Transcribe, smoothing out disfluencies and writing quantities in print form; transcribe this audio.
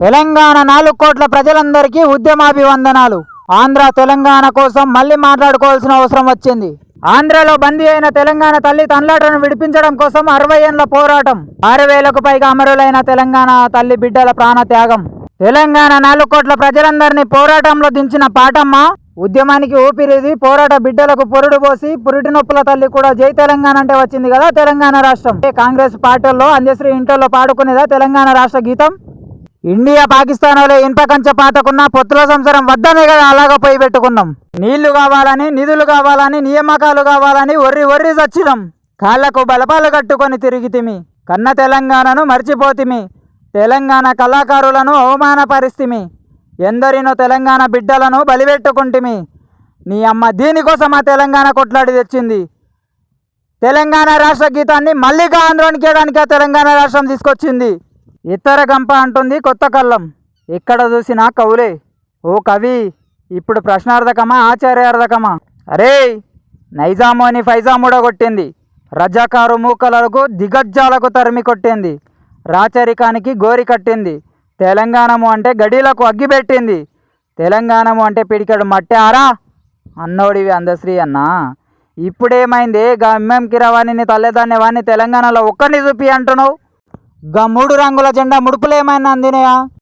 తెలంగాణ 4 కోట్ల ప్రజలందరికీ ఉద్యమాభివందనాలు. ఆంధ్ర తెలంగాణ కోసం మళ్ళీ మాట్లాడుకోవాల్సిన అవసరం వచ్చింది. ఆంధ్రలో బందీ అయిన తెలంగాణ తల్లి తండ్రులను విడిపించడం కోసం 60 ఏళ్ల పోరాటం. 6,000కు పైగా అమరులైన తెలంగాణ తల్లి బిడ్డల ప్రాణ త్యాగం. తెలంగాణ 4 కోట్ల ప్రజలందరినీ పోరాటంలో దించిన పాటమ్మ ఉద్యమానికి ఊపిరిది. పోరాట బిడ్డలకు పొరుడు పోసి పురిటి నొప్పుల తల్లి కూడా జై తెలంగాణ అంటే వచ్చింది కదా తెలంగాణ రాష్ట్రం. కాంగ్రెస్ పార్టీల్లో అందశ్రీ ఇంట్లో పాడుకునేదా తెలంగాణ రాష్ట్ర గీతం. ఇండియా పాకిస్తాన్లో ఇనుప కంచె పాతకున్న పొత్తుల సంసారం వద్దనే కదా అలాగ పోయి పెట్టుకున్నాం. నీళ్లు కావాలని, నిధులు కావాలని, నియామకాలు కావాలని ఒర్రి చచ్చినాం. కాళ్లకు బలపాలు కట్టుకొని తిరిగితిమి. కన్న తెలంగాణను మర్చిపోతిమి. తెలంగాణ కళాకారులను అవమానపరిస్తిమి. ఎందరినో తెలంగాణ బిడ్డలను బలిపెట్టుకుంటిమి. నీ అమ్మ దీనికోసం ఆ తెలంగాణ కొట్లాడి తెచ్చింది. తెలంగాణ రాష్ట్ర గీతాన్ని మళ్ళీ ఆంధ్రానికి చేయడానికి ఆ తెలంగాణ రాష్ట్రం తీసుకొచ్చింది. ఇతర గంప అంటుంది కొత్త కళ్ళం. ఎక్కడ చూసినా కవులే. ఓ కవి, ఇప్పుడు ప్రశ్నార్థకమా ఆచార్యార్థకమా? అరే, నైజామోని ఫైజాముడగొట్టింది. రజాకారు మూకలకు దిగజ్జాలకు తరిమి కొట్టింది. రాచరికానికి గోరి కట్టింది. తెలంగాణము అంటే గడీలకు అగ్గిపెట్టింది. తెలంగాణము అంటే పిడికెడు మట్టి ఆరా అన్నోడివి అందశ్రీ అన్నా. ఇప్పుడేమైంది? గా ఎంఎం కిరవాణిని తల్లిదాన్ని వాడిని తెలంగాణలో ఒక్కరిని చూపి అంటున్నావు. గా 3 రంగుల జెండా ముడుపులు ఏమైనా అందినాయా?